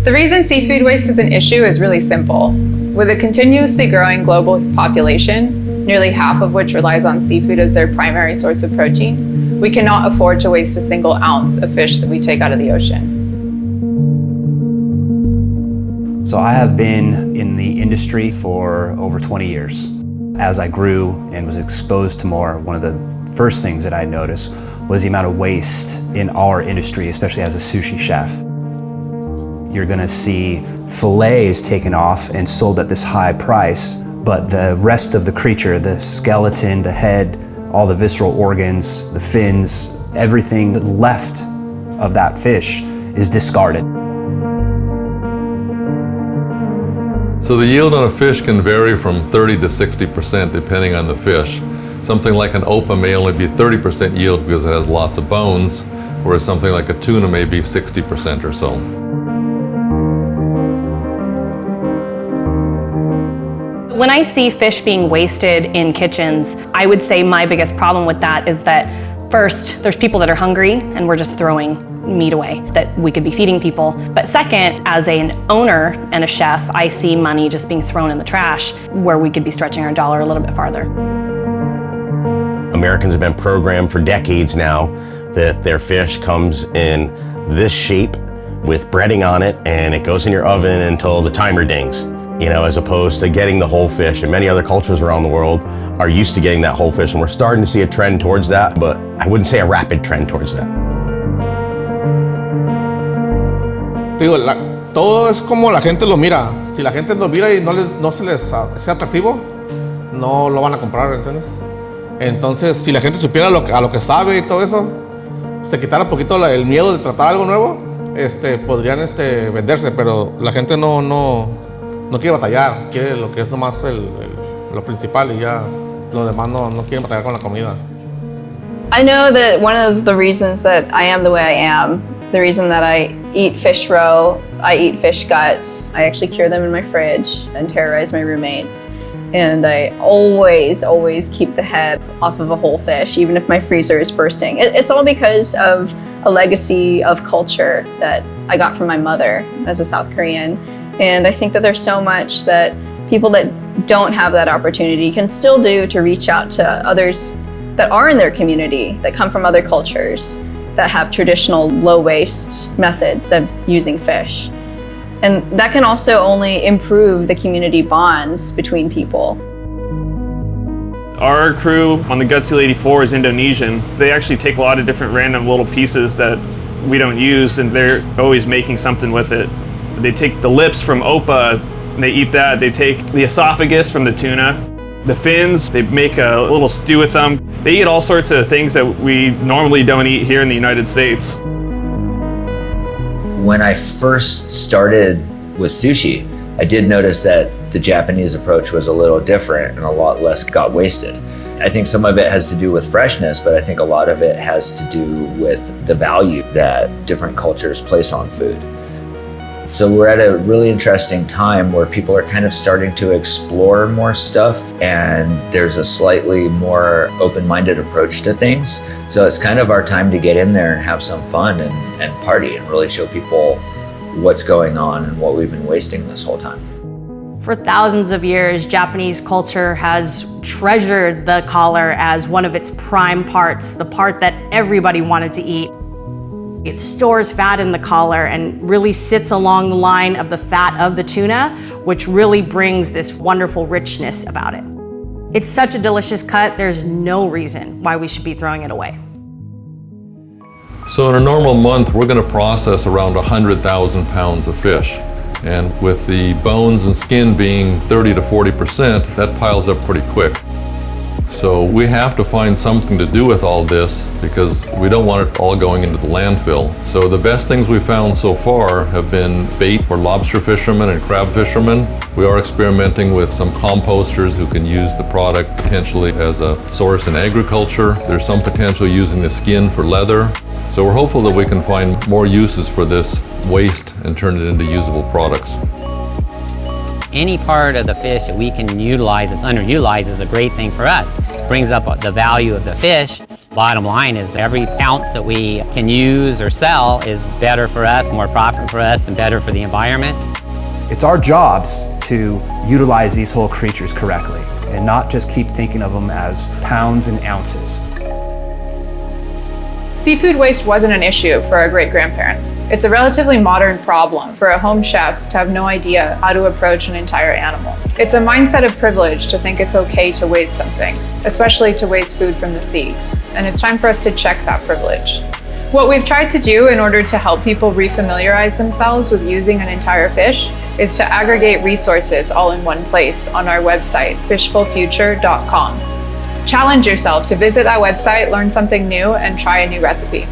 The reason seafood waste is an issue is really simple. With a continuously growing global population, nearly half of which relies on seafood as their primary source of protein, we cannot afford to waste a single ounce of fish that we take out of the ocean. So I have been in the industry for over 20 years. As I grew and was exposed to more, one of the first things that I noticed was the amount of waste in our industry, especially as a sushi chef. You're gonna see fillets taken off and sold at this high price, but the rest of the creature, the skeleton, the head, all the visceral organs, the fins, everything left of that fish is discarded. So the yield on a fish can vary from 30 to 60% depending on the fish. Something like an OPA may only be 30% yield because it has lots of bones, whereas something like a tuna may be 60% or so. When I see fish being wasted in kitchens, I would say my biggest problem with that is that first, there's people that are hungry and we're just throwing meat away that we could be feeding people. But second, as an owner and a chef, I see money just being thrown in the trash where we could be stretching our dollar a little bit farther. Americans have been programmed for decades now that their fish comes in this shape with breading on it and it goes in your oven until the timer dings. You know, as opposed to getting the whole fish, and many other cultures around the world are used to getting that whole fish, and we're starting to see a trend towards that, but I wouldn't say a rapid trend towards that. Digo, todo es como la gente lo mira. Si la gente lo mira y no se les hace atractivo, no lo van a comprar, ¿entiendes? Entonces, si la gente supiera a lo que sabe y todo eso, se quitara un poquito el miedo de tratar algo nuevo, podrían venderse, pero la gente no quiere batallar, quiere lo que es nomás lo principal y ya lo demás no quieren batallar con la comida. I know that one of the reasons that I am the way I am, the reason that I eat fish roe, I eat fish guts, I actually cure them in my fridge and terrorize my roommates. And I always keep the head off of a whole fish, even if my freezer is bursting. It's all because of a legacy of culture that I got from my mother as a South Korean. And I think that there's so much that people that don't have that opportunity can still do to reach out to others that are in their community, that come from other cultures, that have traditional low waste methods of using fish. And that can also only improve the community bonds between people. Our crew on the Gut Seal 84 is Indonesian. They actually take a lot of different random little pieces that we don't use, and they're always making something with it. They take the lips from OPA and they eat that. They take the esophagus from the tuna, the fins, they make a little stew with them. They eat all sorts of things that we normally don't eat here in the United States. When I first started with sushi, I did notice that the Japanese approach was a little different and a lot less got wasted. I think some of it has to do with freshness, but I think a lot of it has to do with the value that different cultures place on food. So we're at a really interesting time where people are kind of starting to explore more stuff, and there's a slightly more open-minded approach to things. So it's kind of our time to get in there and have some fun and party and really show people what's going on and what we've been wasting this whole time. For thousands of years, Japanese culture has treasured the collar as one of its prime parts, the part that everybody wanted to eat. It stores fat in the collar and really sits along the line of the fat of the tuna, which really brings this wonderful richness about it. It's such a delicious cut, there's no reason why we should be throwing it away. So in a normal month, we're going to process around 100,000 pounds of fish. And with the bones and skin being 30 to 40%, that piles up pretty quick. So we have to find something to do with all this because we don't want it all going into the landfill. So the best things we've found so far have been bait for lobster fishermen and crab fishermen. We are experimenting with some composters who can use the product potentially as a source in agriculture. There's some potential using the skin for leather. So we're hopeful that we can find more uses for this waste and turn it into usable products. Any part of the fish that we can utilize that's underutilized is a great thing for us. Brings up the value of the fish, Bottom line is every ounce that we can use or sell is better for us, more profit for us, and better for the environment. It's our jobs to utilize these whole creatures correctly and not just keep thinking of them as pounds and ounces. Seafood waste wasn't an issue for our great-grandparents. It's a relatively modern problem for a home chef to have no idea how to approach an entire animal. It's a mindset of privilege to think it's okay to waste something, especially to waste food from the sea. And it's time for us to check that privilege. What we've tried to do in order to help people refamiliarize themselves with using an entire fish is to aggregate resources all in one place on our website, fishfulfuture.com. Challenge yourself to visit that website, learn something new, and try a new recipe.